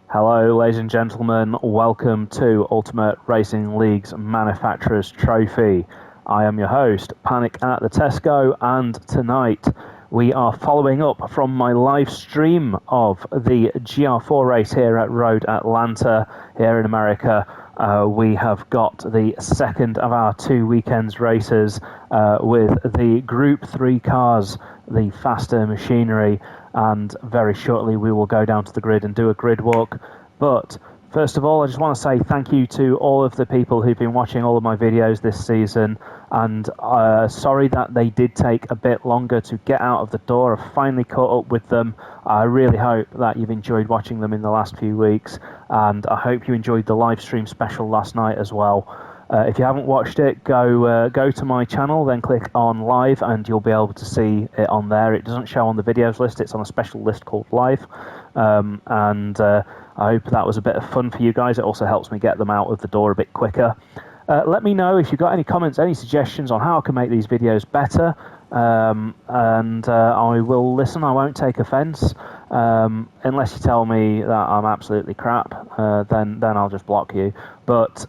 Hello, ladies and gentlemen. Welcome to Ultimate Racing League's Manufacturers Trophy. I am your host, Panic at the Tesco, and tonight we are following up from my live stream of the GR4 race here at Road Atlanta here in America. We have got the second of our 2 weekends races with the Group 3 cars, the faster machinery, and very shortly we will go down to the grid and do a grid walk. But first of all, I just want to say thank you to all of the people who've been watching all of my videos this season, and sorry that they did take a bit longer to get out of the door. I've finally caught up with them. I really hope that you've enjoyed watching them in the last few weeks, and I hope you enjoyed the live stream special last night as well. If you haven't watched it, go to my channel, then click on live, and you'll be able to see it on there. It doesn't show on the videos list, it's on a special list called live. I hope that was a bit of fun for you guys. It also helps me get them out of the door a bit quicker. Let me know if you've got any comments, any suggestions on how I can make these videos better, and I will listen. I won't take offence, unless you tell me that I'm absolutely crap, then I'll just block you. But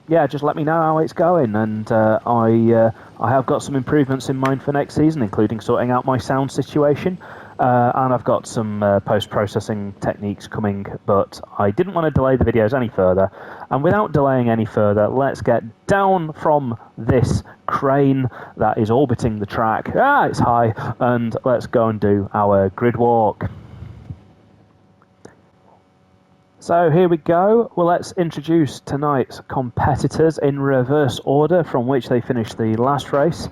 yeah, just let me know how it's going, and I have got some improvements in mind for next season, including sorting out my sound situation, and I've got some post-processing techniques coming, but I didn't want to delay the videos any further, and without delaying any further, let's get down from this crane that is orbiting the track. It's high, and let's go and do our grid walk. So here we go. Well, let's introduce tonight's competitors in reverse order from which they finished the last race.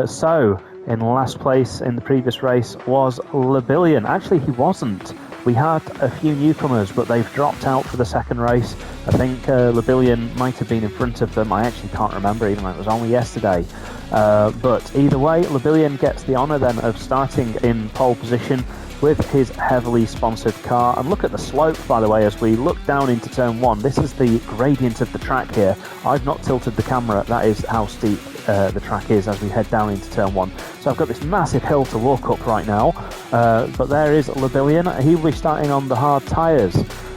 So in last place in the previous race was Labillion. Actually, he wasn't. We had a few newcomers, but they've dropped out for the second race. I think Labillion might have been in front of them. I actually can't remember, even though it was only yesterday. But either way, Labillion gets the honour then of starting in pole position with his heavily sponsored car. And look at the slope, by the way, as we look down into turn one. This is the gradient of the track here. I've not tilted the camera. That is how steep the track is as we head down into turn one. So I've got this massive hill to walk up right now. But there is Labillion. He will be starting on the hard tyres.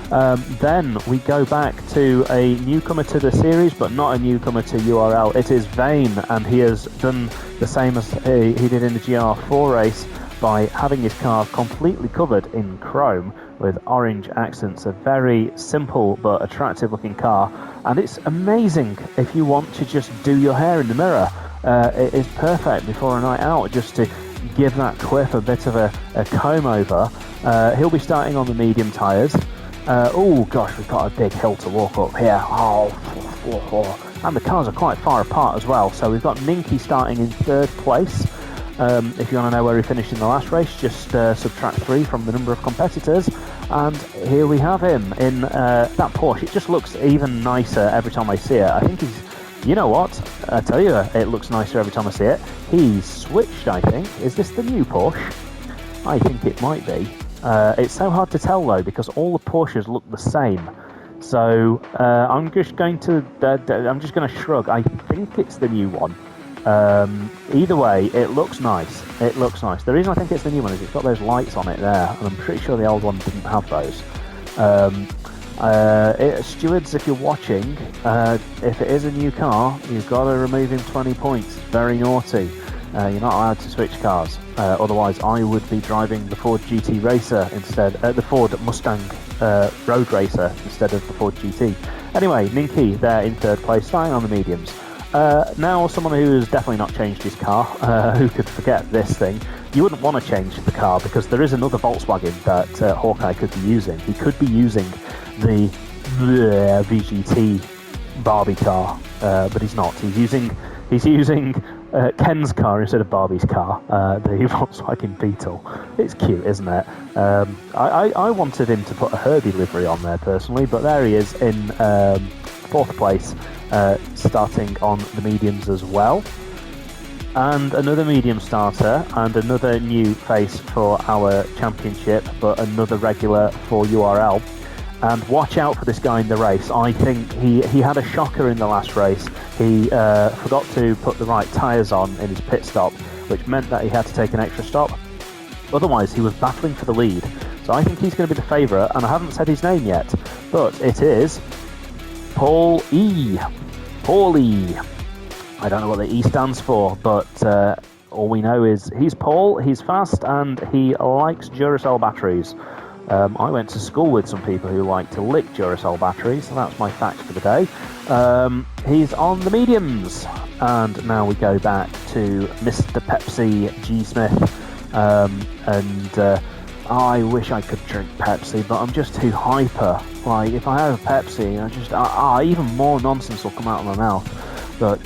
Then we go back to a newcomer to the series, but not a newcomer to URL. It is Vane, and he has done the same as he did in the GR4 race, by having his car completely covered in chrome with orange accents. A very simple but attractive looking car, and it's amazing if you want to just do your hair in the mirror. It is perfect before a night out, just to give that quiff a bit of a comb over. He'll be starting on the medium tyres. Oh gosh, we've got a big hill to walk up here. And the cars are quite far apart as well. So we've got Ninky starting in third place. If you want to know where he finished in the last race, just subtract 3 from the number of competitors, and here we have him in that Porsche. It just looks even nicer every time I see it. I think he's, you know what, I tell you, it looks nicer every time I see it. He's switched, I think. Is this the new Porsche? I think it might be. It's so hard to tell though, because all the Porsches look the same. So I'm just going to shrug. I think it's the new one. Either way, it looks nice. It looks nice. The reason I think it's the new one is it's got those lights on it there, and I'm pretty sure the old one didn't have those. Stewards, if you're watching, if it is a new car, you've got to remove him 20 points. Very naughty. You're not allowed to switch cars. Otherwise, I would be driving the Ford GT Racer instead, the Ford Mustang Road Racer instead of the Ford GT. Anyway, Ninky there in third place, starting on the mediums. Now, someone who has definitely not changed his car, who could forget this thing. You wouldn't want to change the car, because there is another Volkswagen that Hawkeye could be using. He could be using the VGT Barbie car, but he's not. He's using Ken's car instead of Barbie's car, the Volkswagen Beetle. It's cute, isn't it? I wanted him to put a Herbie livery on there personally, but there he is in fourth place, starting on the mediums as well. And another medium starter, and another new face for our championship, but another regular for URL. And watch out for this guy in the race. I think he had a shocker in the last race. He forgot to put the right tyres on in his pit stop, which meant that he had to take an extra stop. Otherwise, he was battling for the lead. So I think he's going to be the favourite, and I haven't said his name yet, but it is Paul E. Paul E. I don't know what the E stands for, but all we know is he's Paul, he's fast, and he likes Duracell batteries. I went to school with some people who like to lick Duracell batteries, so that's my fact for the day. He's on the mediums, and now we go back to Mr. Pepsi G. Smith, and I wish I could drink Pepsi, but I'm just too hyper. Like, if I have a Pepsi, even more nonsense will come out of my mouth. But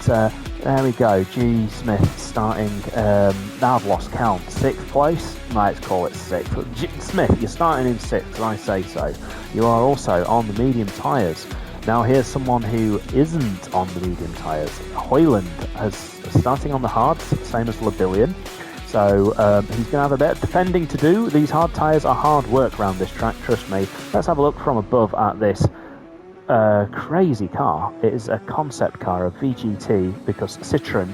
there we go, G. Smith starting, I've lost count, 6th place? Let's call it 6th. Smith, you're starting in 6th, I say so. You are also on the medium tyres. Now here's someone who isn't on the medium tyres. Hoyland is starting on the hards, same as Labillion. So he's going to have a bit of defending to do. These hard tyres are hard work around this track, trust me. Let's have a look from above at this crazy car. It is a concept car, a VGT, because Citroën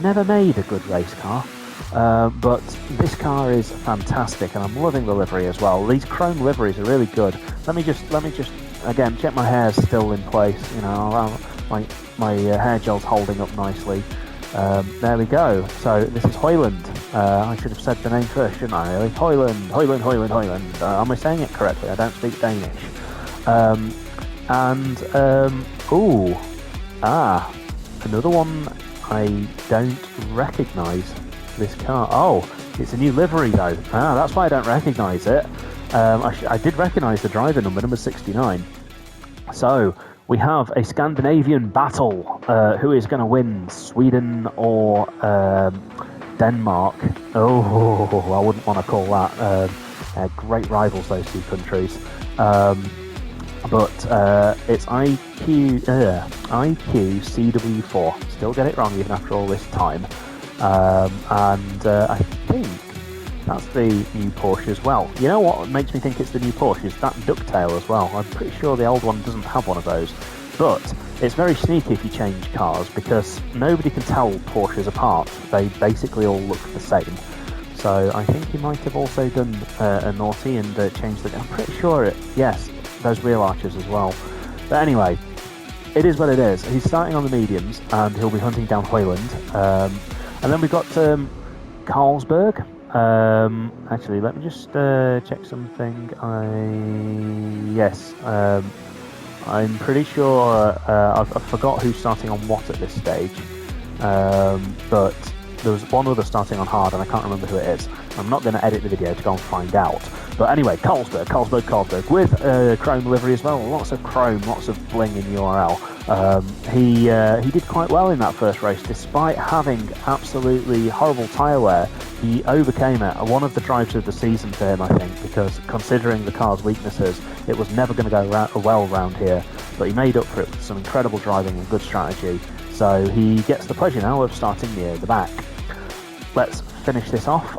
never made a good race car. But this car is fantastic, and I'm loving the livery as well. These chrome liveries are really good. Let me just again check my hair's still in place. You know, my hair gel's holding up nicely. There we go. So this is Hoyland. I should have said the name first, shouldn't I? Really? Hoyland. Am I saying it correctly? I don't speak Danish. Another one I don't recognise. This car. Oh, it's a new livery though. That's why I don't recognise it. I did recognise the driver number 69. So we have a Scandinavian battle. Who is going to win, Sweden or Denmark? Oh, I wouldn't want to call that. Great rivals, those two countries. But it's IQ CW4. Still get it wrong even after all this time. I think that's the new Porsche as well. You know what makes me think it's the new Porsche is that ducktail as well. I'm pretty sure the old one doesn't have one of those. But it's very sneaky if you change cars, because nobody can tell Porsches apart. They basically all look the same. So I think he might have also done a naughty and changed the... I'm pretty sure yes, those rear arches as well. But anyway, it is what it is. He's starting on the mediums, and he'll be hunting down Hoyland. And then we've got Carlsberg. Actually, let me just check something. I'm pretty sure I forgot who's starting on what at this stage. But there was one other starting on hard, and I can't remember who it is. I'm not going to edit the video to go and find out. But anyway, Carlsberg with chrome livery as well. Lots of chrome, lots of bling in URL. He did quite well in that first race, despite having absolutely horrible tyre wear. He overcame it. One of the drives of the season for him, I think, because considering the car's weaknesses, it was never going to go well round here. But he made up for it with some incredible driving and good strategy. So he gets the pleasure now of starting near the back. Let's finish this off.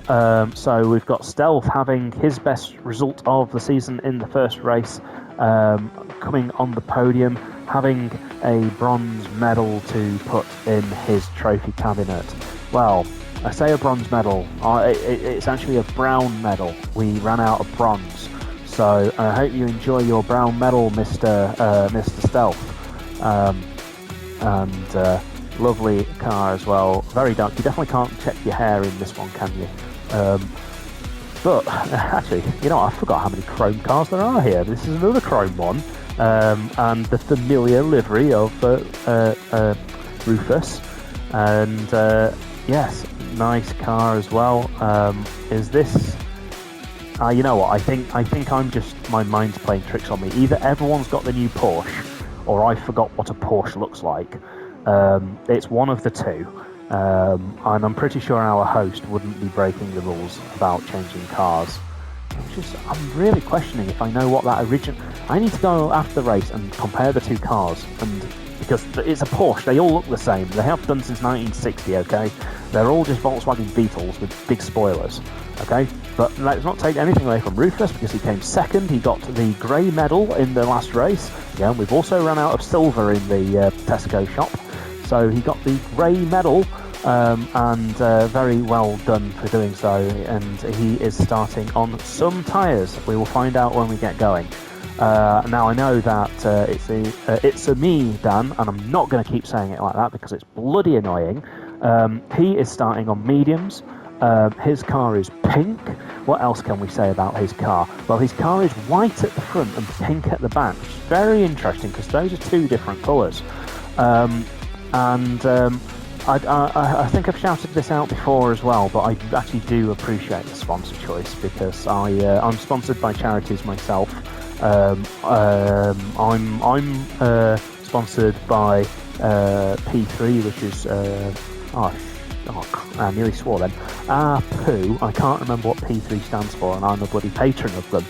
So we've got Stealth having his best result of the season in the first race, coming on the podium, having a bronze medal to put in his trophy cabinet. Well, I say a bronze medal, it's actually a brown medal. We ran out of bronze. So I hope you enjoy your brown medal, Mr. Stealth. Lovely car as well, very dark. You definitely can't check your hair in this one, can you? But actually, you know, I forgot how many chrome cars there are here. This is another chrome one, and the familiar livery of Rufus. And yes, nice car as well. Is this? You know what? I think my mind's playing tricks on me. Either everyone's got the new Porsche, or I forgot what a Porsche looks like. It's one of the two, and I'm pretty sure our host wouldn't be breaking the rules about changing cars. I'm really questioning if I know what that I need to go after the race and compare the two cars, and because it's a Porsche, they all look the same. They have done since 1960, okay? They're all just Volkswagen Beetles with big spoilers, okay? But let's not take anything away from Rufus, because he came second. He got the grey medal in the last race. Yeah, and we've also run out of silver in the Tesco shop. So he got the grey medal and very well done for doing so. And he is starting on some tyres. We will find out when we get going. Now I know that it's a me, Dan, and I'm not going to keep saying it like that because it's bloody annoying. He is starting on mediums. His car is pink. What else can we say about his car? Well, his car is white at the front and pink at the back, which is very interesting because those are two different colours. I think I've shouted this out before as well, but I actually do appreciate the sponsor choice because I'm sponsored by charities myself. I'm sponsored by P3, which is I nearly swore then. Poo. I can't remember what P3 stands for, and I'm a bloody patron of them.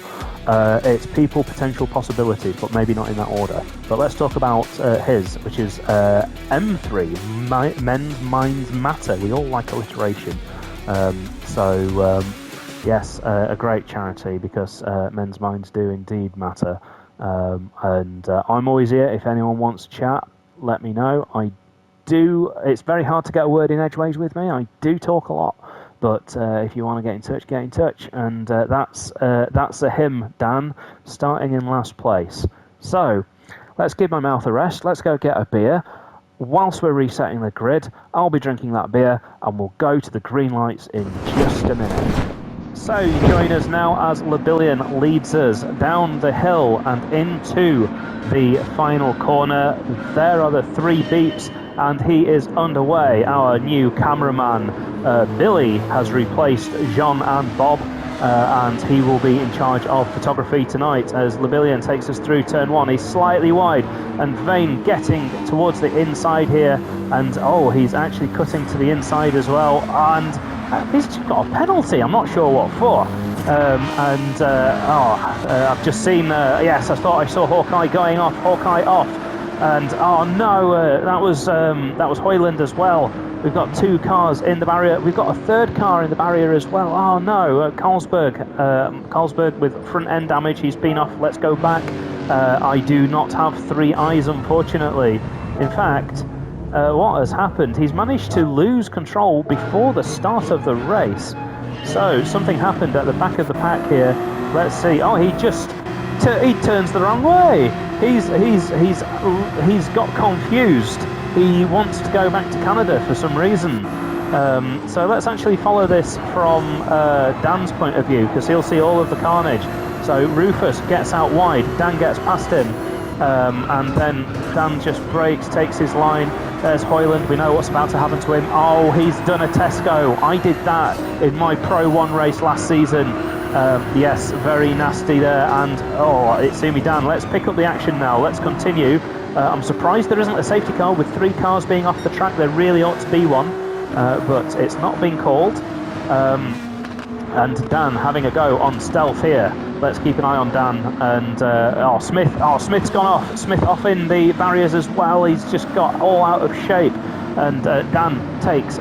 It's people, potential, possibilities, but maybe not in that order. But let's talk about his, which is M3, Men's Minds Matter. We all like alliteration. Yes, a great charity because men's minds do indeed matter. I'm always here. If anyone wants to chat, let me know. It's very hard to get a word in edgeways with me. I do talk a lot. But if you want to get in touch, get in touch. And that's a him, Dan, starting in last place. So let's give my mouth a rest. Let's go get a beer. Whilst we're resetting the grid, I'll be drinking that beer and we'll go to the green lights in just a minute. So you join us now as Labillion leads us down the hill and into the final corner. There are the three beeps and he is underway. Our new cameraman, Billy, has replaced Jean and Bob, and he will be in charge of photography tonight as Labillion takes us through turn one. He's slightly wide and Vane getting towards the inside here, and he's actually cutting to the inside as well, and he's got a penalty. I'm not sure what for. I've just seen, yes, I thought I saw Hawkeye going off, Hawkeye off. And that was Hoyland as well. We've got two cars in the barrier. We've got a third car in the barrier as well. Oh no, Carlsberg with front end damage. He's been off. Let's go back. I do not have three eyes, unfortunately. In fact, what has happened? He's managed to lose control before the start of the race. So something happened at the back of the pack here. Let's see. Oh, he turns the wrong way. He's got confused. He wants to go back to Canada for some reason. So let's actually follow this from Dan's point of view because he'll see all of the carnage. So Rufus gets out wide, Dan gets past him, and then Dan just brakes, takes his line. There's Hoyland, we know what's about to happen to him. Oh, he's done a Tesco. I did that in my Pro 1 race last season. Yes, very nasty there, and it's Sumi Dan. Let's pick up the action now, let's continue. I'm surprised there isn't a safety car with three cars being off the track. There really ought to be one, but it's not been called. And Dan having a go on stealth here. Let's keep an eye on Dan, and Smith's gone off. Smith off in the barriers as well. He's just got all out of shape, and Dan takes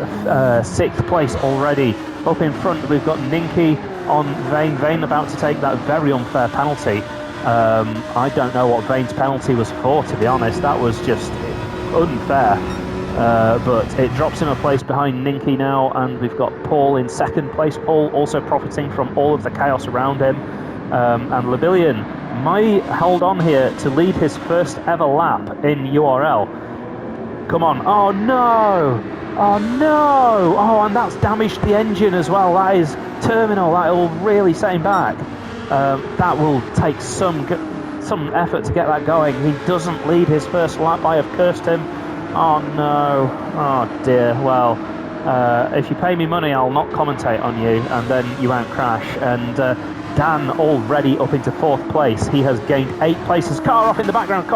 sixth place already. Up in front we've got Ninky on Vane about to take that very unfair penalty. I don't know what Vane's penalty was for, to be honest. That was just unfair. But it drops him a place behind Ninky now, and we've got Paul in second place. Paul also profiting from all of the chaos around him. And Labillion might hold on here to lead his first ever lap in URL. Come on. Oh no! Oh no! Oh, and that's damaged the engine as well. That is terminal. That will really set him back. That will take some effort to get that going. He doesn't lead his first lap. I have cursed him. Oh no. Oh dear. Well, if you pay me money, I'll not commentate on you, and then you won't crash. And Dan already up into fourth place. He has gained 8 places. Car off in the background.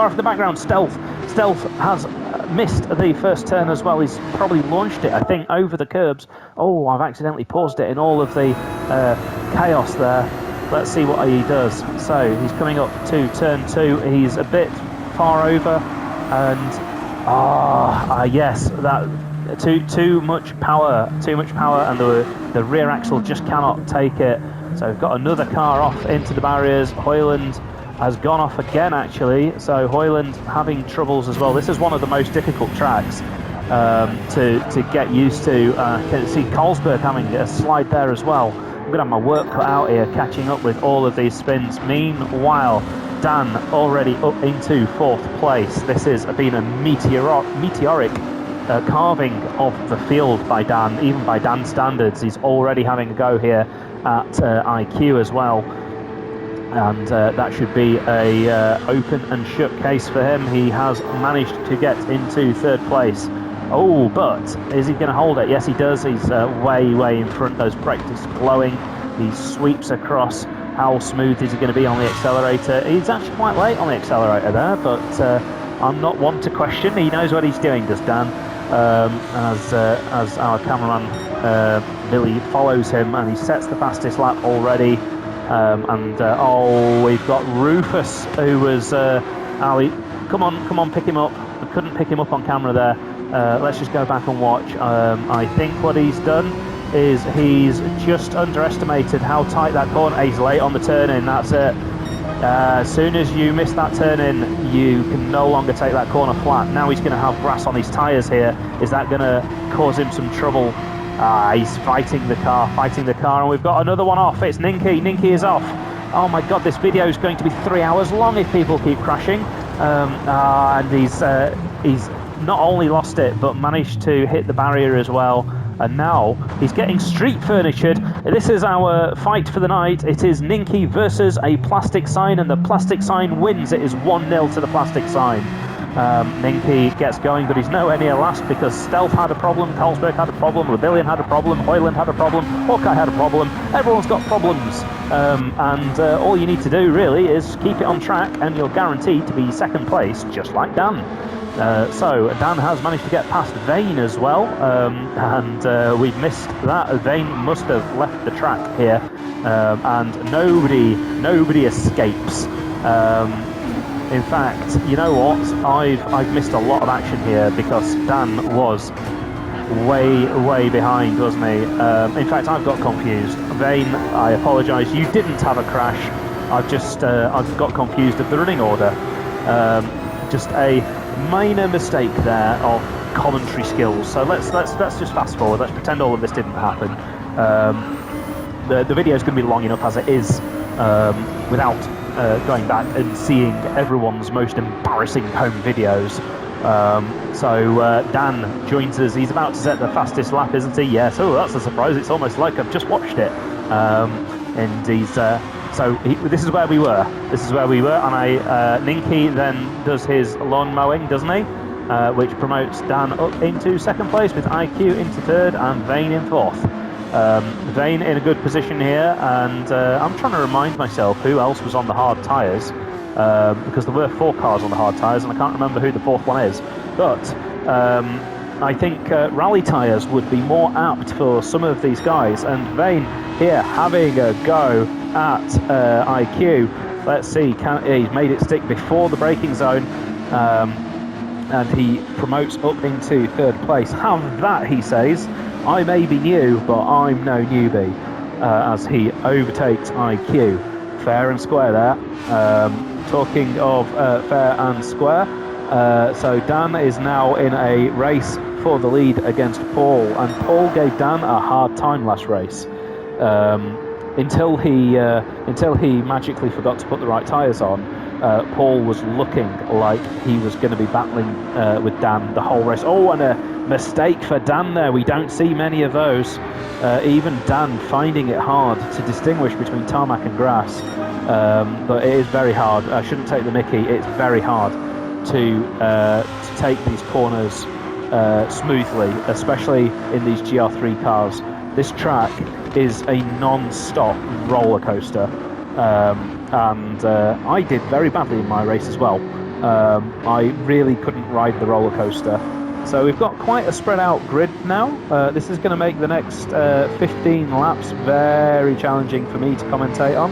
Stealth has missed the first turn as well. He's probably launched it, I think, over the curbs. Oh, I've accidentally paused it in all of the chaos there. Let's see what he does. So he's coming up to turn 2. He's a bit far over, and yes, that too much power, and the rear axle just cannot take it. So we've got another car off into the barriers. Hoyland has gone off again, actually. So Hoyland having troubles as well. This is one of the most difficult tracks. to get used to. Can see Carlsberg having a slide there as well. I'm going to have my work cut out here, catching up with all of these spins. Meanwhile, Dan already up into 4th place. This has been a meteoric carving of the field by Dan, even by Dan's standards. He's already having a go here at IQ as well, and that should be a open and shut case for him. He has managed to get into 3rd place. Oh, but is he going to hold it? Yes, he does. He's way in front. Those brakes glowing. He sweeps across. How smooth is he going to be on the accelerator? He's actually quite late on the accelerator there, but I'm not one to question. He knows what he's doing, does Dan? As our cameraman Billy follows him, and he sets the fastest lap already. Oh, we've got Rufus, who was Ali. Come on, pick him up. I couldn't pick him up on camera there. Let's just go back and watch. I think what he's done is he's just underestimated how tight that corner. He's late on the turn in. That's it. As soon as you miss that turn in, you can no longer take that corner flat. Now he's going to have grass on his tyres here. Is that going to cause him some trouble? He's fighting the car, and we've got another one off. It's Ninky. Ninky is off. Oh my god, this video is going to be 3 hours long if people keep crashing. And he's not only lost it, but managed to hit the barrier as well. And now he's getting street furnitured. This is our fight for the night. It is Ninky versus a plastic sign, and the plastic sign wins. It is 1-0 to the plastic sign. Ninky gets going, but he's nowhere near last because Stealth had a problem, Carlsberg had a problem, Rebellion had a problem, Hoyland had a problem, Hawkeye had a problem. Everyone's got problems. And all you need to do really is keep it on track, and you're guaranteed to be 2nd place, just like Dan. So Dan has managed to get past Vane as well, and we've missed that. Vane must have left the track here, and nobody escapes. In fact, you know what? I've missed a lot of action here because Dan was way behind, wasn't he? In fact, I've got confused. Vane, I apologise. You didn't have a crash. I've got confused of the running order. Just a minor mistake there of commentary skills. So let's just fast forward. Let's pretend all of this didn't happen. The video is going to be long enough as it is, without going back and seeing everyone's most embarrassing home videos. So Dan joins us. He's about to set the fastest lap, isn't he? Yes. Oh, that's a surprise. It's almost like I've just watched it. And he's this is where we were. And Ninky then does his lawn mowing, doesn't he? Which promotes Dan up into 2nd place with IQ into 3rd and Vane in 4th. Vane in a good position here, and I'm trying to remind myself who else was on the hard tyres, because there were 4 cars on the hard tyres, and I can't remember who the 4th one is. But I think rally tyres would be more apt for some of these guys, and Vane here having a go at IQ. Let's see, he's made it stick before the braking zone, and he promotes up into 3rd place. Have that, he says. I may be new, but I'm no newbie, as he overtakes IQ. Fair and square there. Talking of fair and square, so Dan is now in a race for the lead against Paul, and Paul gave Dan a hard time last race, until he magically forgot to put the right tyres on. Paul was looking like he was going to be battling with Dan the whole race. Oh, and a mistake for Dan there. We don't see many of those. Even Dan finding it hard to distinguish between tarmac and grass. But it is very hard. I shouldn't take the mickey. It's very hard to take these corners smoothly, especially in these GR3 cars. This track is a non-stop roller coaster. And I did very badly in my race as well. I really couldn't ride the roller coaster. So we've got quite a spread out grid now. This is going to make the next 15 laps very challenging for me to commentate on.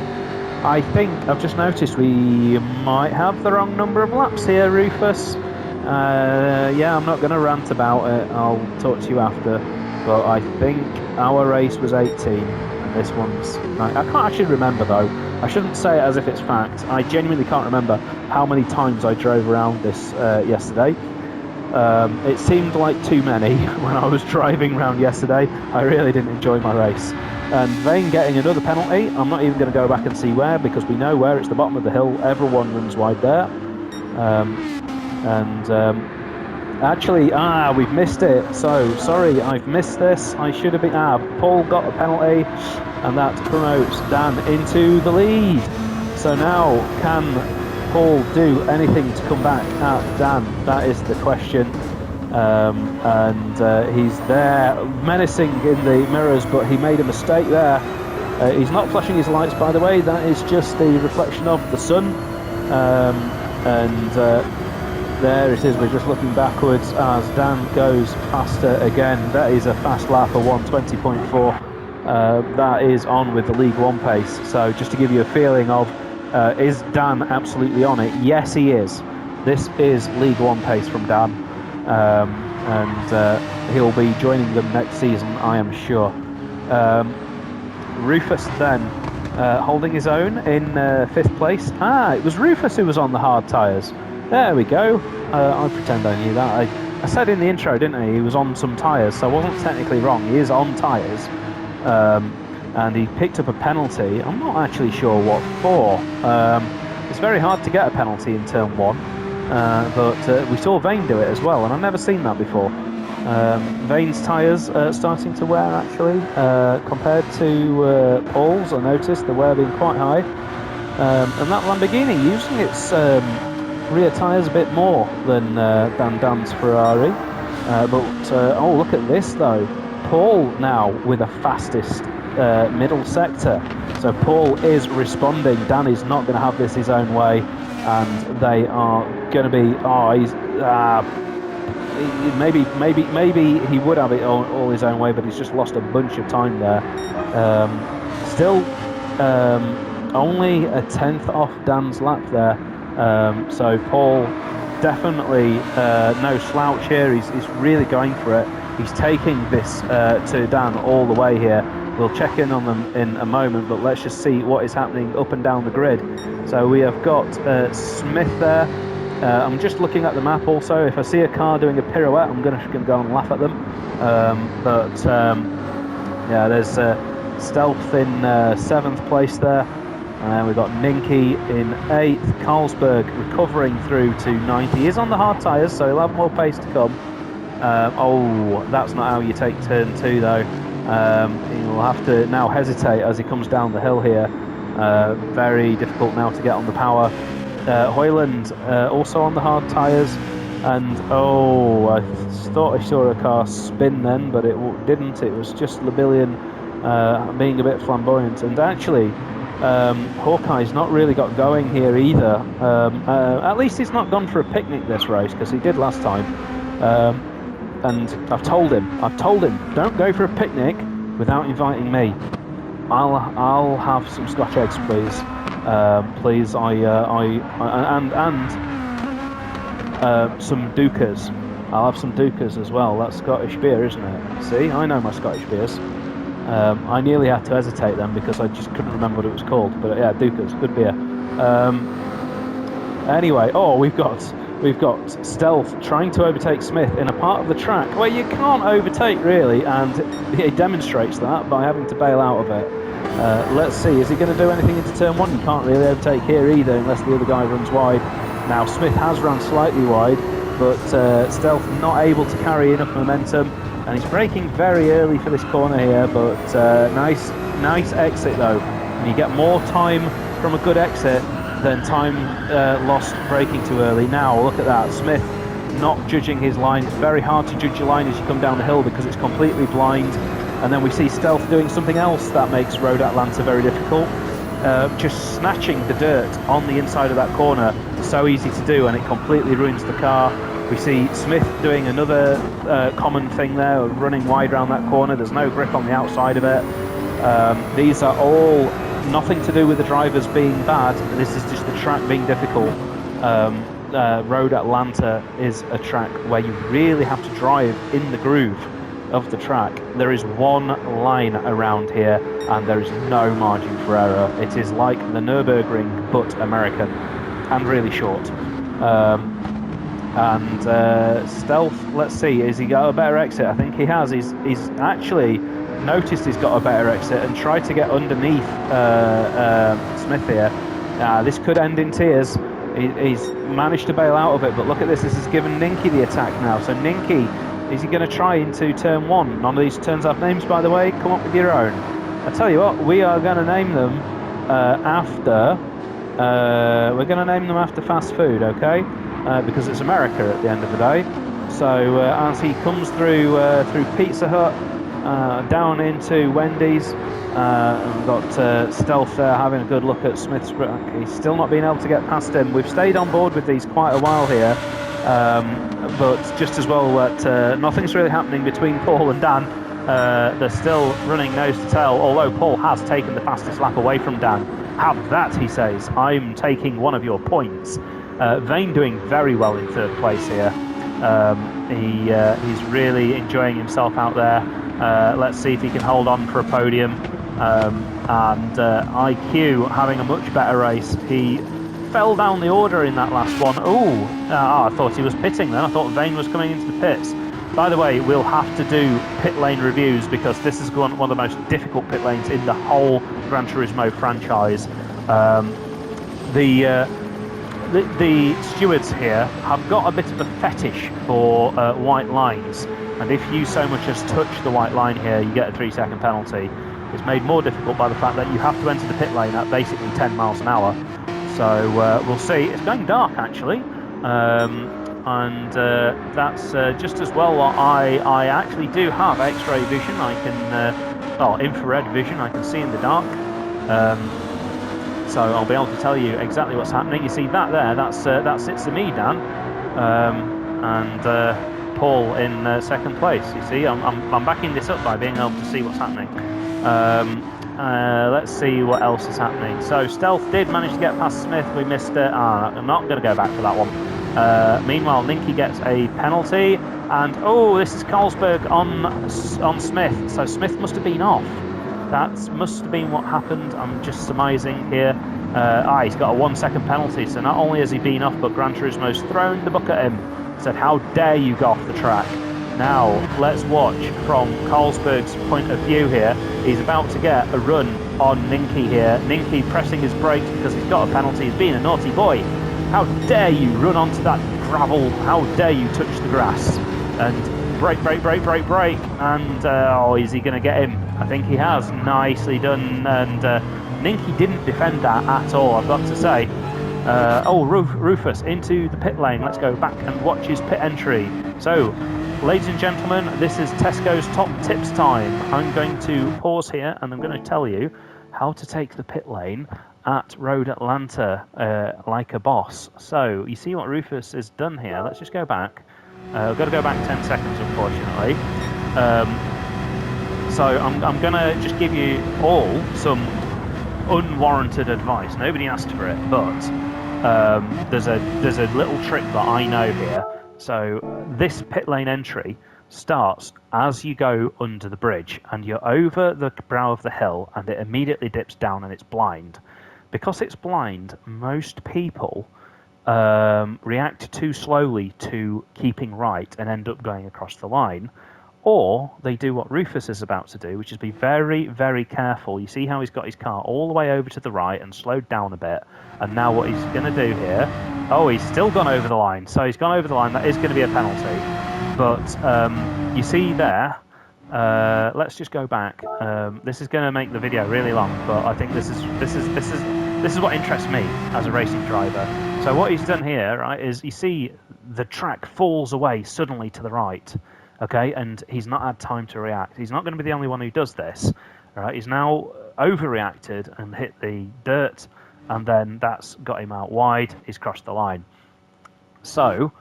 I think I've just noticed we might have the wrong number of laps here, Rufus. Yeah, I'm not going to rant about it. I'll talk to you after. But I think our race was 18 and this one's 9. I can't actually remember though. I shouldn't say it as if it's fact. I genuinely can't remember how many times I drove around this yesterday. It seemed like too many when I was driving around yesterday. I really didn't enjoy my race. And Vane getting another penalty. I'm not even going to go back and see where, because we know where. It's the bottom of the hill. Everyone runs wide there. Actually, we've missed it. So, sorry, I've missed this. I should have been... Paul got a penalty, and that promotes Dan into the lead. So now, can Paul do anything to come back at Dan? That is the question. He's there, menacing in the mirrors, but he made a mistake there. He's not flashing his lights, by the way. That is just the reflection of the sun. There it is. We're just looking backwards as Dan goes faster again. That is a fast lap of 1:20.4. That is on with the League One pace. So just to give you a feeling of, is Dan absolutely on it? Yes, he is. This is League One pace from Dan. He'll be joining them next season, I am sure. Rufus then holding his own in 5th place. It was Rufus who was on the hard tyres. There we go. I pretend I knew that. I said in the intro, didn't I? He was on some tyres, so I wasn't technically wrong. He is on tyres. And he picked up a penalty. I'm not actually sure what for. It's very hard to get a penalty in turn 1. But we saw Vane do it as well, and I've never seen that before. Vane's tyres starting to wear, actually. Compared to Paul's, I noticed the wear being quite high. And that Lamborghini using its rear tyres a bit more than Dan's Ferrari. Oh, look at this though. Paul now with the fastest middle sector. So Paul is responding. Dan is not going to have this his own way, and they are going to be. Maybe he would have it all his own way, but he's just lost a bunch of time there. Still, only a 10th off Dan's lap there. So Paul definitely no slouch here. He's really going for it. He's taking this to Dan all the way here. We'll check in on them in a moment, but let's just see what is happening up and down the grid. So we have got Smith there. I'm just looking at the map also. If I see a car doing a pirouette, I'm going to go and laugh at them. Yeah, there's Stealth in 7th place there. And we've got Ninky in 8th. Carlsberg recovering through to 9th. He is on the hard tyres, so he'll have more pace to come. That's not how you take turn 2 though. He will have to now hesitate as he comes down the hill here. Very difficult now to get on the power. Hoyland also on the hard tyres. And I thought I saw a car spin then, but it didn't. It was just Labillion being a bit flamboyant. And actually, Hawkeye's not really got going here either. At least he's not gone for a picnic this race, because he did last time. And I've told him, don't go for a picnic without inviting me. I'll have some Scotch eggs, please. Please, some Dukas. I'll have some Dukas as well. That's Scottish beer, isn't it? See, I know my Scottish beers. I nearly had to hesitate then because I just couldn't remember what it was called. But yeah, Dukas, good beer. Anyway, we've got Stealth trying to overtake Smith in a part of the track where you can't overtake really, and he demonstrates that by having to bail out of it. Let's see, is he going to do anything into turn 1? You can't really overtake here either unless the other guy runs wide. Now Smith has run slightly wide, but Stealth not able to carry enough momentum, and he's braking very early for this corner here, but nice exit though. And you get more time from a good exit than time lost braking too early. Now look at that, Smith not judging his line. It's very hard to judge your line as you come down the hill because it's completely blind. And then we see Stealth doing something else that makes Road Atlanta very difficult. Just snatching the dirt on the inside of that corner. So easy to do, and it completely ruins the car. We see Smith doing another common thing there, running wide around that corner. There's no grip on the outside of it. These are all nothing to do with the drivers being bad. This is just the track being difficult. Road Atlanta is a track where you really have to drive in the groove of the track. There is one line around here and there is no margin for error. It is like the Nürburgring but American and really short. And Stealth, let's see, has he got a better exit? I think he has. He's actually noticed he's got a better exit and tried to get underneath Smith here. This could end in tears. He's managed to bail out of it, but look at this. This has given Ninky the attack now. So Ninky, is he going to try into turn one? None of these turns have names, by the way. Come up with your own. I tell you what, we are going to name them after. We're going to name them after fast food, okay? Because it's America at the end of the day. So as he comes through Pizza Hut, down into Wendy's, and we've got Stealth there having a good look at Smith's. He's still not been able to get past him. We've stayed on board with these quite a while here, but just as well that nothing's really happening between Paul and Dan. They're still running nose to tail, although Paul has taken the fastest lap away from Dan. Have that, he says. I'm taking one of your points. Vane doing very well in third place here. He's really enjoying himself out there. Let's see if he can hold on for a podium. And IQ having a much better race. He fell down the order in that last one. I thought he was pitting then. I thought Vane was coming into the pits. By the way, we'll have to do pit lane reviews because this is one of the most difficult pit lanes in the whole Gran Turismo franchise. The stewards here have got a bit of a fetish for white lines, and if you so much as touch the white line here, you get a 3-second penalty. It's made more difficult by the fact that you have to enter the pit lane at basically 10 miles an hour. So we'll see. It's going dark actually, and that's just as well. I actually do have X-ray vision. I can, infrared vision. I can see in the dark. So I'll be able to tell you exactly what's happening. You see that there? That's it to me, Dan, and Paul in second place. You see, I'm backing this up by being able to see what's happening. Let's see what else is happening. So Stealth did manage to get past Smith. We missed it. I'm not going to go back for that one. Meanwhile, Ninky gets a penalty, and this is Carlsberg on Smith. So Smith must have been off. That must have been what happened. I'm just surmising here. He's got a 1-second penalty. So not only has he been off, but Gran Turismo's thrown the book at him. Said, "How dare you go off the track?" Now let's watch from Carlsberg's point of view here. He's about to get a run on Ninky here. Ninky pressing his brakes because he's got a penalty. He's being a naughty boy. How dare you run onto that gravel? How dare you touch the grass? And brake, and is he going to get him? I think he has. Nicely done, and Ninky didn't defend that at all, I've got to say. Rufus into the pit lane. Let's go back and watch his pit entry. So, ladies and gentlemen, this is Tesco's Top Tips time. I'm going to pause here and I'm going to tell you how to take the pit lane at Road Atlanta like a boss. So, you see what Rufus has done here. Let's just go back. I've got to go back 10 seconds, unfortunately. So I'm going to just give you all some unwarranted advice. Nobody asked for it, but there's a little trick that I know here. So this pit lane entry starts as you go under the bridge, and you're over the brow of the hill, and it immediately dips down, and it's blind. Because it's blind, most people react too slowly to keeping right and end up going across the line, or they do what Rufus is about to do, which is be very, very careful. You see how he's got his car all the way over to the right and slowed down a bit, and now what he's going to do here, he's still gone over the line, so he's gone over the line. That is going to be a penalty, but you see there, let's just go back. This is going to make the video really long, but I think this is what interests me as a racing driver. So what he's done here, right, is you see the track falls away suddenly to the right, okay, and he's not had time to react. He's not going to be the only one who does this, right? He's now overreacted and hit the dirt, and then that's got him out wide. He's crossed the line. So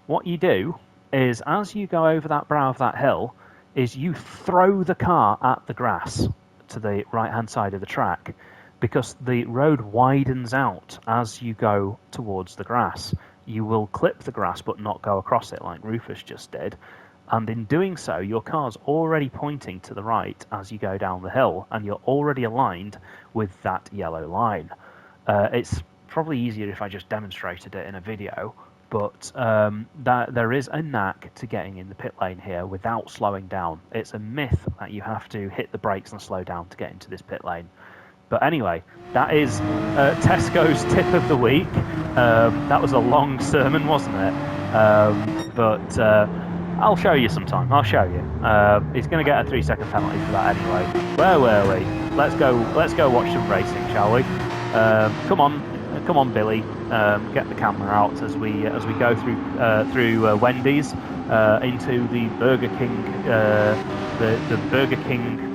what you do is, as you go over that brow of that hill, is you throw the car at the grass to the right-hand side of the track, because the road widens out as you go towards the grass. You will clip the grass but not go across it like Rufus just did. And in doing so, your car's already pointing to the right as you go down the hill, and you're already aligned with that yellow line. It's probably easier if I just demonstrated it in a video, but there is a knack to getting in the pit lane here without slowing down. It's a myth that you have to hit the brakes and slow down to get into this pit lane. But anyway, that is Tesco's tip of the week. That was a long sermon, wasn't it? But I'll show you sometime. I'll show you. He's going to get a 3-second penalty for that anyway. Where were we? Let's go watch some racing, shall we? Come on, Billy. Get the camera out as we go through Wendy's into the Burger King, the Burger King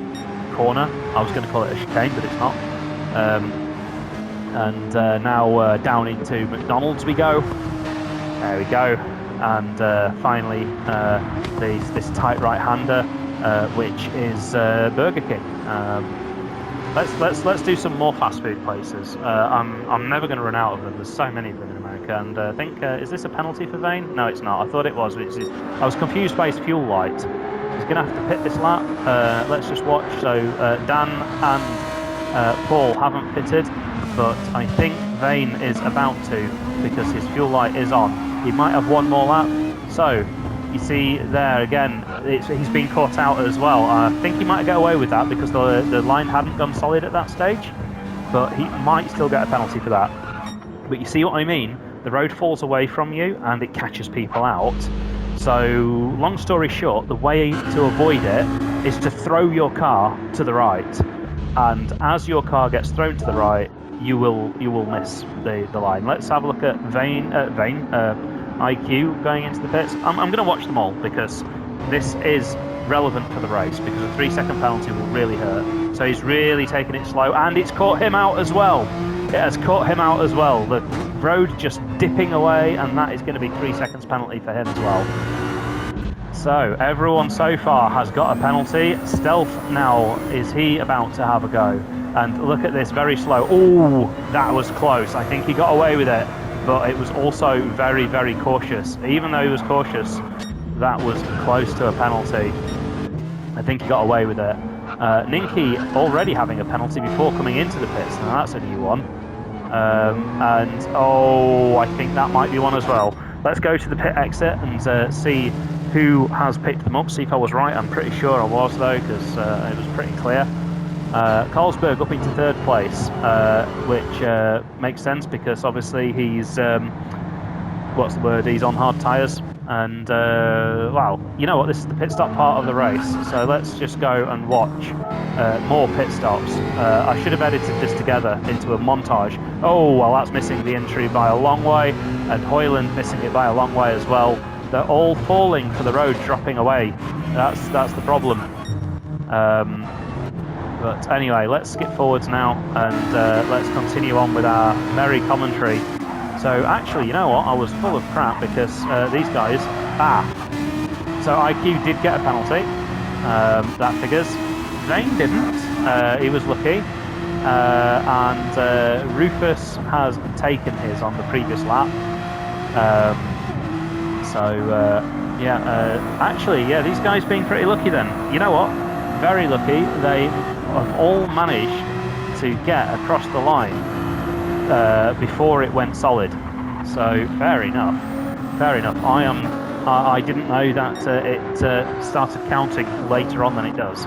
corner. I was going to call it a chicane, but it's not. And now down into McDonald's we go. There we go. And finally, this tight right-hander, which is Burger King. Let's do some more fast food places. I'm never going to run out of them. There's so many of them in America. And I think is this a penalty for Vane? No, it's not. I thought it was. I was confused by his fuel light. He's going to have to pit this lap. Let's just watch. So Dan and Paul haven't pitted, but I think Vane is about to because his fuel light is on. He might have one more lap. So you see there again, he's been caught out as well. I think he might get away with that because the line hadn't gone solid at that stage, but he might still get a penalty for that. But you see what I mean? The road falls away from you and it catches people out. So long story short, the way to avoid it is to throw your car to the right, and as your car gets thrown to the right, you will miss the line. Let's have a look at Vane IQ going into the pits. I'm going to watch them all because this is relevant for the race, because a 3-second penalty will really hurt. So he's really taking it slow, and it's caught him out as well. It has caught him out as well. The road just dipping away, and that is going to be 3 seconds penalty for him as well. So everyone so far has got a penalty. Stealth now, is he about to have a go? And look at this, very slow. Oh, that was close. I think he got away with it, but it was also very, very cautious. Even though he was cautious, that was close to a penalty. I think he got away with it. Ninky already having a penalty before coming into the pits. Now that's a new one. And oh, I think that might be one as well. Let's go to the pit exit and see who has picked them up. See if I was right. I'm pretty sure I was though, because it was pretty clear. Carlsberg up into third place, which makes sense because obviously he's what's the word? He's on hard tyres. And wow, you know what? This is the pit stop part of the race, so let's just go and watch more pit stops. I should have edited this together into a montage. Oh, well, that's missing the entry by a long way, and Hoyland missing it by a long way as well. They're all falling for the road, dropping away. That's the problem. But anyway, let's skip forwards now and let's continue on with our merry commentary. So actually, you know what? I was full of crap because these guys... So IQ did get a penalty. That figures. Zane didn't. He was lucky. And Rufus has taken his on the previous lap. Actually, yeah, these guys being pretty lucky then. You know what? Very lucky. They have all managed to get across the line before it went solid. So fair enough. Fair enough. I didn't know that it started counting later on than it does.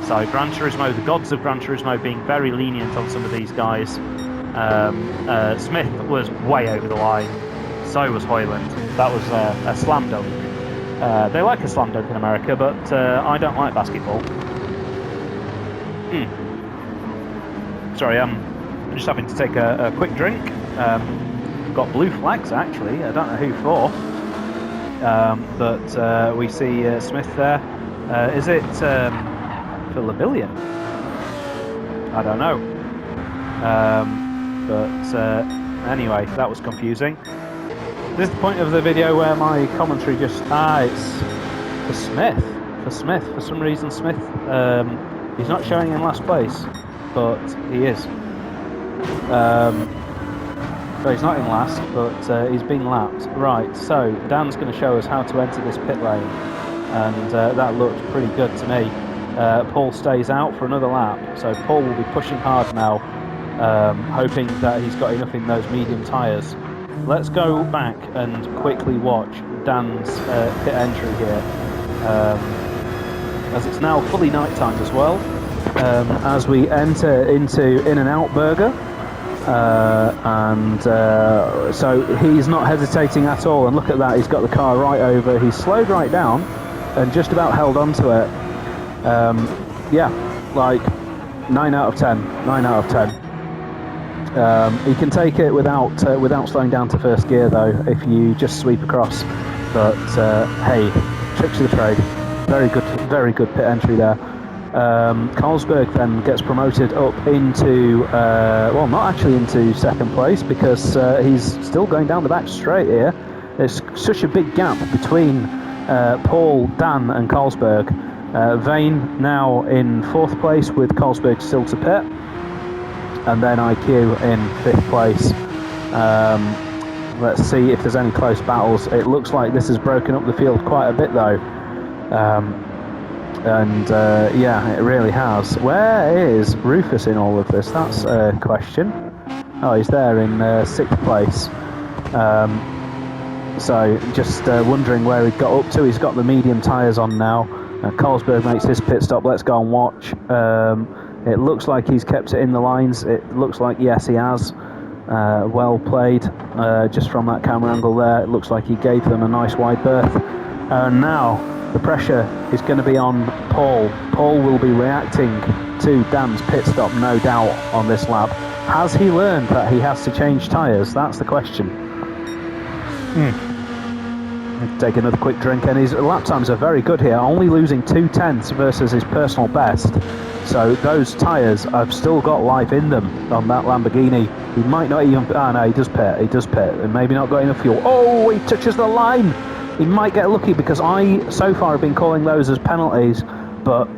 So Gran Turismo, the gods of Gran Turismo, being very lenient on some of these guys. Smith was way over the line. So was Hoyland. That was a slam dunk. They like a slam dunk in America, but I don't like basketball. Sorry, I'm just having to take a quick drink. Got blue flags actually. I don't know who for. But we see Smith there. Is it for Labillion? I don't know. But anyway, that was confusing. This is the point of the video where my commentary just... it's for Smith. For Smith. For some reason Smith, he's not showing in last place, but he is. So he's not in last, but he's been lapped. Right, so Dan's going to show us how to enter this pit lane, and that looked pretty good to me. Paul stays out for another lap, so Paul will be pushing hard now, hoping that he's got enough in those medium tyres let's go back and quickly watch Dan's pit entry here, as it's now fully night time as well, as we enter into In-N-Out Burger. So he's not hesitating at all, and look at that, he's got the car right over, he's slowed right down and just about held on to it. Yeah, like 9 out of 10, 9 out of 10. He can take it without slowing down to first gear though, if you just sweep across, but hey, tricks of the trade. Very good pit entry there. Carlsberg then gets promoted up into, well, not actually into second place, because he's still going down the back straight here. There's such a big gap between Paul, Dan and Carlsberg. Vane now in fourth place with Carlsberg still to pit, and then IQ in fifth place. Let's see if there's any close battles. It looks like this has broken up the field quite a bit though. Yeah, it really has. Where is Rufus in all of this? That's a question. Oh, he's there in sixth place. So just wondering where he got up to. He's got the medium tyres on now. Carlsberg makes his pit stop. Let's go and watch. It looks like he's kept it in the lines. It looks like, yes, he has. Well played. Just from that camera angle there, it looks like he gave them a nice wide berth. And now the pressure is going to be on Paul. Paul will be reacting to Dan's pit stop, no doubt, on this lap. Has he learned that he has to change tyres? That's the question. Take another quick drink, and his lap times are very good here, only losing 2/10 versus his personal best. So those tyres have still got life in them on that Lamborghini. He might not even... Ah, no, he does pit. And maybe not got enough fuel. Oh, he touches the line! He might get lucky, because I, so far, have been calling those as penalties, but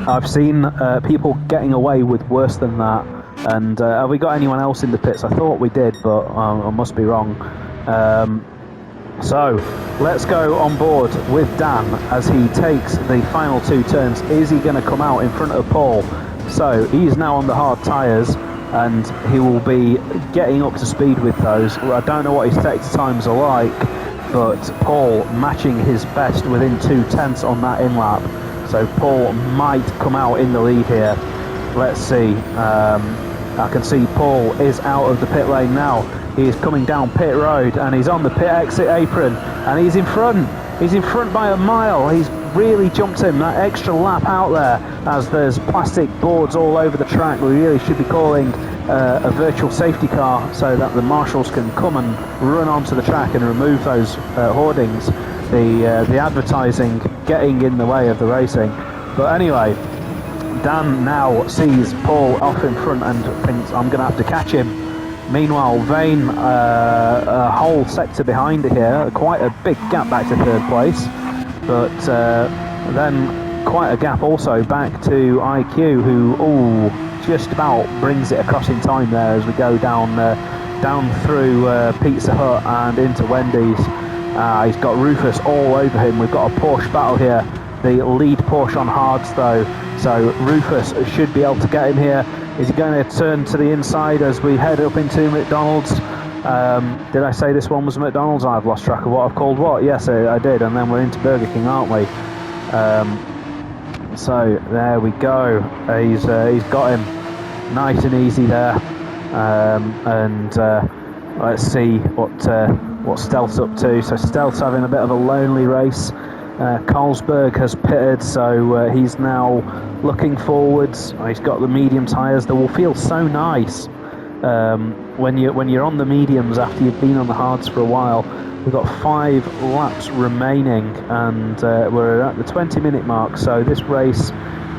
I've seen people getting away with worse than that. And have we got anyone else in the pits? I thought we did, but I must be wrong. So, let's go on board with Dan as he takes the final two turns. Is he going to come out in front of Paul? So, he's now on the hard tyres, and he will be getting up to speed with those. I don't know what his sector times are like, but Paul matching his best within 2/10 on that in-lap. So Paul might come out in the lead here. Let's see. I can see Paul is out of the pit lane now. He is coming down pit road, and he's on the pit exit apron, and he's in front. He's in front by a mile. He's really jumped him that extra lap out there, as there's plastic boards all over the track. We really should be calling a virtual safety car so that the marshals can come and run onto the track and remove those hoardings. The advertising getting in the way of the racing. But anyway, Dan now sees Paul off in front and thinks, I'm going to have to catch him. Meanwhile, Vane, a whole sector behind here, quite a big gap back to third place, but then quite a gap also back to IQ, who just about brings it across in time there as we go down through Pizza Hut and into Wendy's. He's got Rufus all over him. We've got a Porsche battle here. The lead Porsche on hards though, so Rufus should be able to get him here. Is he going to turn to the inside as we head up into McDonald's? Did I say this one was McDonald's? I've lost track of what I've called what. Yes, I did, and then we're into Burger King, aren't we? So there we go. He's got him nice and easy there. Let's see what Stealth's up to. So Stealth's having a bit of a lonely race. Carlsberg has pitted, so he's now looking forwards. He's got the medium tyres. That will feel so nice when you're on the mediums after you've been on the hards for a while. We've got 5 laps remaining, and we're at the 20-minute mark. So this race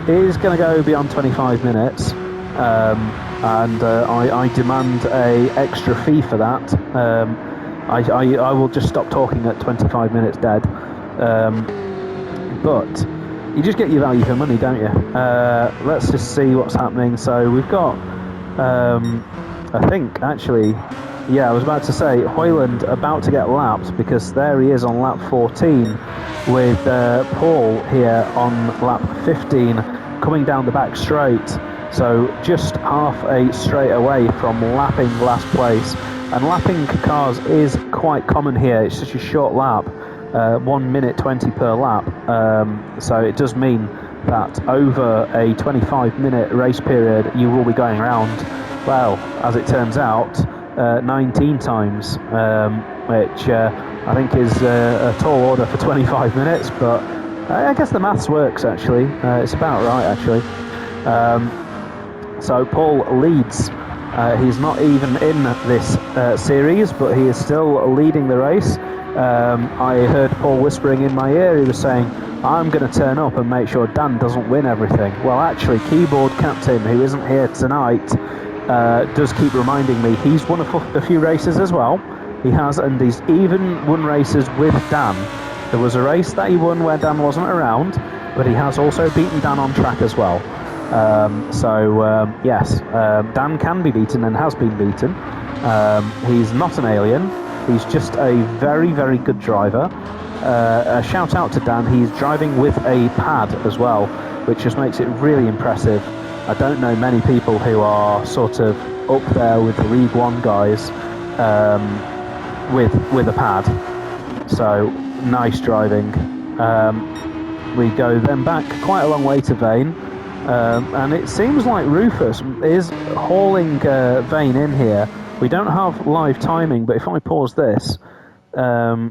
is going to go beyond 25 minutes, and I demand a extra fee for that. I will just stop talking at 25 minutes dead. But you just get your value for money, don't you? Let's just see what's happening. So we've got, I think actually, yeah, I was about to say, Hoyland about to get lapped, because there he is on lap 14 with Paul here on lap 15 coming down the back straight. So just half a straight away from lapping last place. And lapping cars is quite common here. It's such a short lap, 1 minute 20 per lap. So it does mean that over a 25-minute race period, you will be going around, well, as it turns out, 19 times, which I think is a tall order for 25 minutes, but I guess the maths works, actually. It's about right, actually. So Paul leads. He's not even in this series, but he is still leading the race. I heard Paul whispering in my ear. He was saying, I'm going to turn up and make sure Dan doesn't win everything. Well, actually, keyboard captain, who isn't here tonight, does keep reminding me he's won a few races as well. He has, and he's even won races with Dan. There was a race that he won where Dan wasn't around, but he has also beaten Dan on track as well. Yes, Dan can be beaten and has been beaten. He's not an alien. He's just a very, very good driver. A shout out to Dan. He's driving with a pad as well, which just makes it really impressive. I don't know many people who are sort of up there with the League One guys with a pad. So nice driving. We go then back quite a long way to Vane. And it seems like Rufus is hauling Vane in here. We don't have live timing, but if I pause this,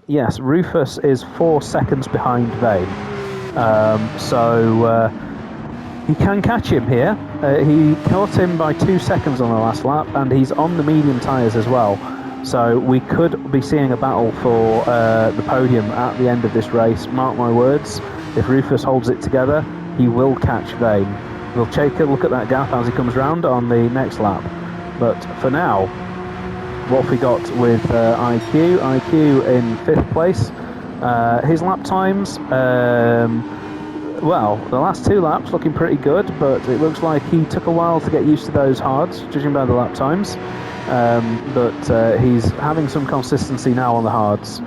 yes, Rufus is 4 seconds behind Vane. He can catch him here. He caught him by 2 seconds on the last lap, and he's on the medium tyres as well. So we could be seeing a battle for the podium at the end of this race. Mark my words, if Rufus holds it together, he will catch Vane. We'll take a look at that gap as he comes round on the next lap. But for now, what have we got with IQ? IQ in 5th place. His lap times, well, the last 2 laps looking pretty good, but it looks like he took a while to get used to those hards, judging by the lap times. But he's having some consistency now on the hards.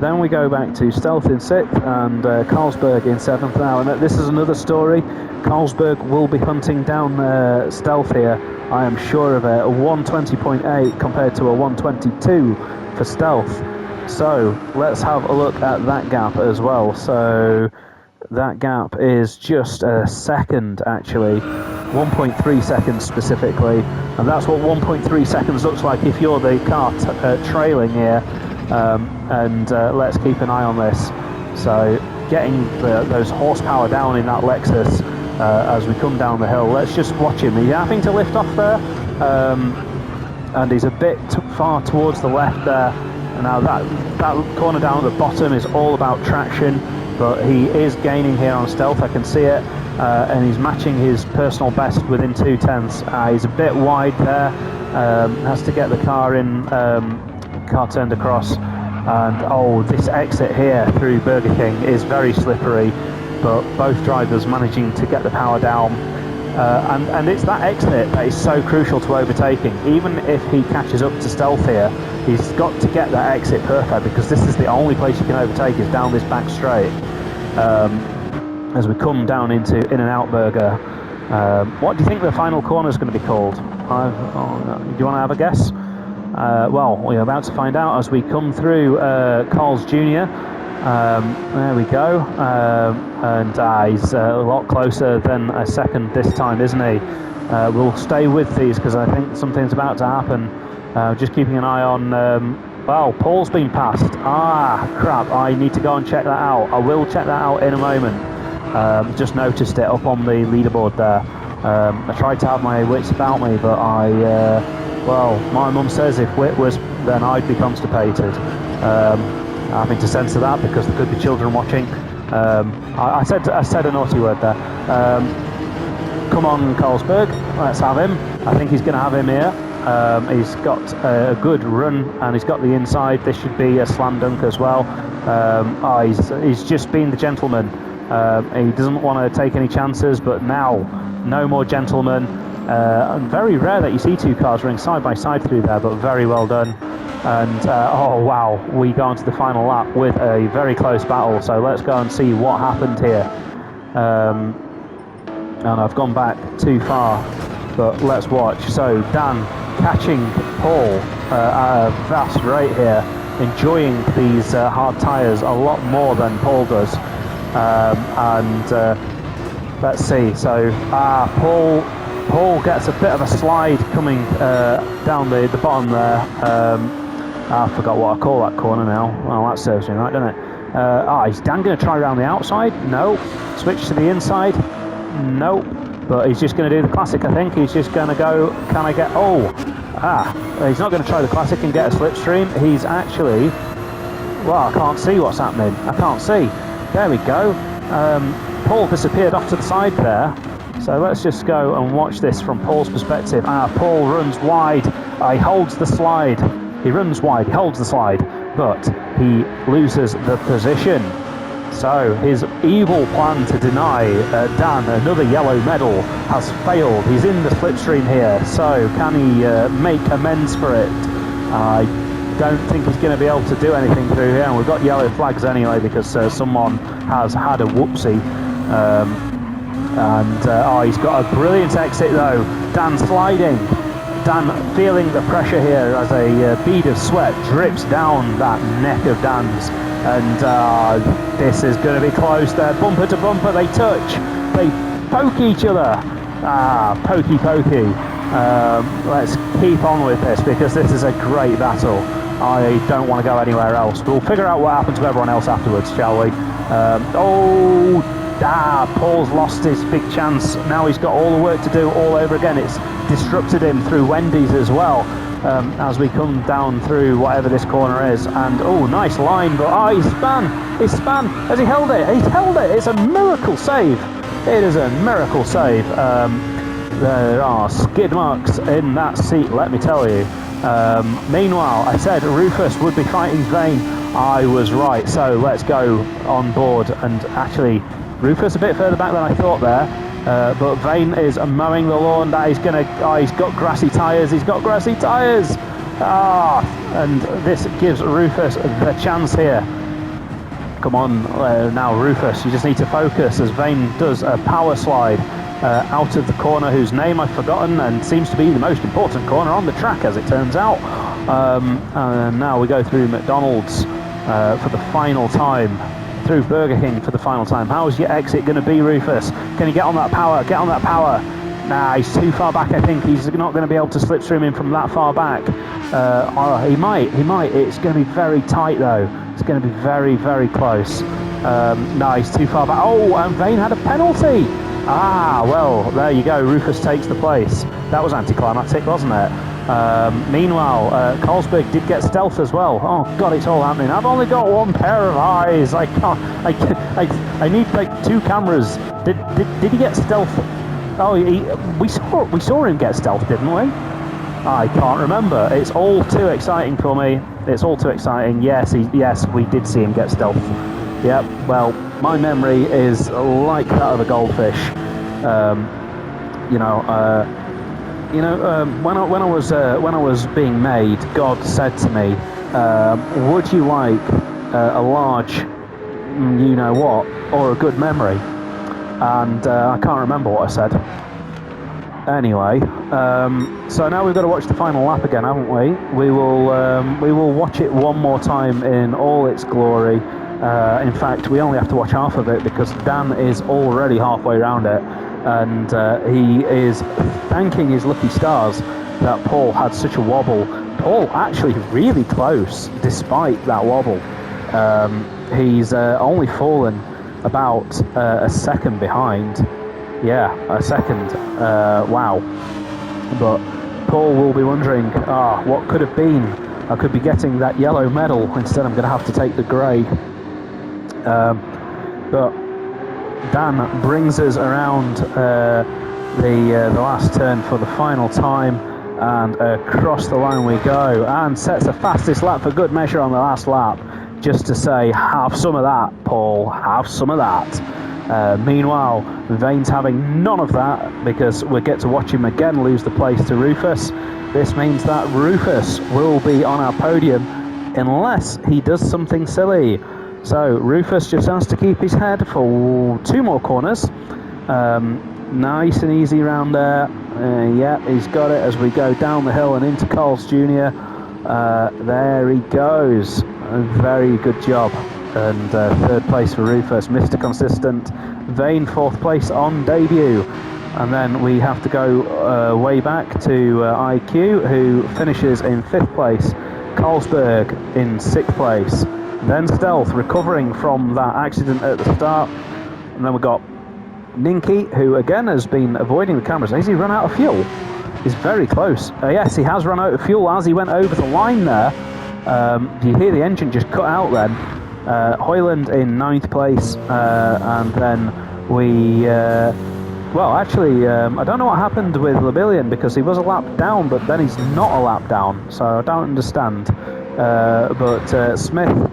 Then we go back to Stealth in 6th and Carlsberg in 7th now. And this is another story. Carlsberg will be hunting down Stealth here. I am sure of it. A 120.8 compared to a 122 for Stealth. So let's have a look at that gap as well. So that gap is just a second, actually. 1.3 seconds specifically. And that's what 1.3 seconds looks like if you're the car trailing here. Let's keep an eye on this. So getting those horsepower down in that Lexus as we come down the hill. Let's just watch him. He's having to lift off there, and he's a bit far towards the left there. And now that corner down at the bottom is all about traction, but he is gaining here on Stealth. I can see it, and he's matching his personal best within 2/10. He's a bit wide there. Has to get the car in. Car turned across, and this exit here through Burger King is very slippery, but both drivers managing to get the power down, and it's that exit that is so crucial to overtaking. Even if he catches up to Stealth here, he's got to get that exit perfect, because this is the only place you can overtake is down this back straight. As we come down into In-N-Out Burger, what do you think the final corner is going to be called? Do you want to have a guess? Well, we're about to find out as we come through Carl's Jr. There we go. And he's a lot closer than a second this time, isn't he? We'll stay with these because I think something's about to happen. Just keeping an eye on... well, Paul's been passed. Crap. I need to go and check that out. I will check that out in a moment. Just noticed it up on the leaderboard there. I tried to have my wits about me, but well, my mum says if wit was, then I'd be constipated. Having to censor that because there could be children watching. I said a naughty word there. Come on, Carlsberg, let's have him. I think he's going to have him here. He's got a good run and he's got the inside. This should be a slam dunk as well. He's just been the gentleman. He doesn't want to take any chances, but now no more gentlemen. Very rare that you see two cars running side by side through there, but very well done. And oh wow, we go on to the final lap with a very close battle, so let's go and see what happened here. And I've gone back too far, but let's watch. So Dan catching Paul at a vast rate here, enjoying these hard tyres a lot more than Paul does. Let's see, so Paul gets a bit of a slide coming down the bottom there. I forgot what I call that corner now. Well, that serves me right, doesn't it? Is Dan going to try around the outside? No. Switch to the inside? Nope. But he's just going to do the classic, I think. He's just going to go, can I get... he's not going to try the classic and get a slipstream. He's actually... Well, I can't see what's happening. I can't see. There we go. Paul disappeared off to the side there. So let's just go and watch this from Paul's perspective. Paul runs wide. He holds the slide. He runs wide. He holds the slide. But he loses the position. So his evil plan to deny Dan another yellow medal has failed. He's in the slipstream here. So can he make amends for it? I don't think he's going to be able to do anything through here. And we've got yellow flags anyway because someone has had a whoopsie. He's got a brilliant exit though. Dan sliding. Dan feeling the pressure here as a bead of sweat drips down that neck of Dan's. And this is going to be close there. Bumper to bumper, they touch. They poke each other. Pokey. Let's keep on with this because this is a great battle. I don't want to go anywhere else. We'll figure out what happens to everyone else afterwards, shall we? Paul's lost his big chance. Now he's got all the work to do all over again. It's disrupted him through Wendy's as well. As we come down through whatever this corner is. And, nice line, but, he span. Has he held it? He's held it. It's a miracle save. It is a miracle save. There are skid marks in that seat, let me tell you. Meanwhile, I said Rufus would be fighting Vane. I was right, so let's go on board. And actually, Rufus a bit further back than I thought there. But Vane is mowing the lawn. That is gonna. He's got grassy tyres. And this gives Rufus the chance here. Come on, now Rufus. You just need to focus as Vane does a power slide out of the corner, whose name I've forgotten, and seems to be the most important corner on the track, as it turns out. And now we go through McDonald's for the final time. Through Burger King for the final time. How's your exit going to be, Rufus? Can you get on that power? Nah, he's too far back, I think. He's not going to be able to slipstream him from that far back. He might. It's going to be very tight, though. It's going to be very, very close. No, he's too far back. And Vane had a penalty. Well, there you go. Rufus takes the place. That was anticlimactic, wasn't it? Meanwhile, Carlsberg did get stealth as well. Oh God, it's all happening. I've only got one pair of eyes. I need like two cameras. Did he get stealth? We saw him get stealth, didn't we? I can't remember. It's all too exciting for me. It's all too exciting. Yes, we did see him get stealth. Yep. Well, my memory is like that of a goldfish. When I was being made, God said to me, "Would you like a large, you know what, or a good memory?" And I can't remember what I said. Anyway, so now we've got to watch the final lap again, haven't we? We will watch it one more time in all its glory. In fact, we only have to watch half of it because Dan is already halfway around it. And he is thanking his lucky stars that Paul had such a wobble. Paul actually really close despite that wobble. He's only fallen about a second behind. Yeah, a second. Wow. But Paul will be wondering, what could have been? I could be getting that yellow medal. Instead, I'm going to have to take the grey. But Dan brings us around the last turn for the final time, and across the line we go, and sets the fastest lap for good measure on the last lap, just to say, have some of that, Paul, have some of that. Meanwhile, Vane's having none of that, because we get to watch him again lose the place to Rufus. This means that Rufus will be on our podium unless he does something silly. So Rufus just has to keep his head for two more corners. Nice and easy round there. Yeah, he's got it as we go down the hill and into Coles Jr. There he goes. A very good job. And third place for Rufus. Mr. Consistent. Vane, fourth place on debut. And then we have to go way back to IQ, who finishes in fifth place. Carlsberg in sixth place. Then Stealth, recovering from that accident at the start. And then we've got Ninky, who again has been avoiding the cameras. Has he run out of fuel? He's very close. Yes, he has run out of fuel as he went over the line there. You hear the engine just cut out then. Hoyland in ninth place, and then we... well, actually, I don't know what happened with Labillion, because he was a lap down, but then he's not a lap down, so I don't understand. But Smith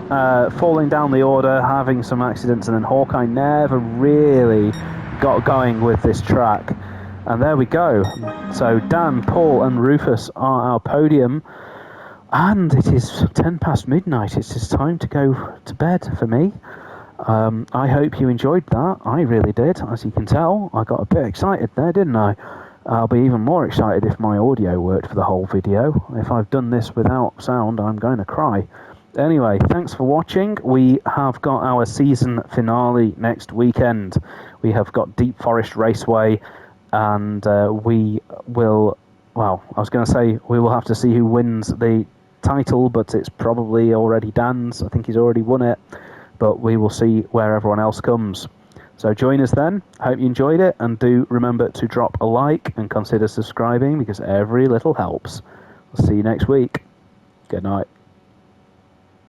falling down the order, having some accidents, and then Hawkeye never really got going with this track. And there we go. So Dan, Paul and Rufus are our podium. And it is 10 past midnight. It's just time to go to bed for me. I hope you enjoyed that. I really did. As you can tell, I got a bit excited there, didn't I? I'll be even more excited if my audio worked for the whole video. If I've done this without sound, I'm going to cry. Anyway, thanks for watching. We have got our season finale next weekend. We have got Deep Forest Raceway, and we will... Well, I was going to say we will have to see who wins the title, but it's probably already Dan's. I think he's already won it. But we will see where everyone else comes. So join us then. Hope you enjoyed it, and do remember to drop a like and consider subscribing, because every little helps. I'll see you next week. Good night.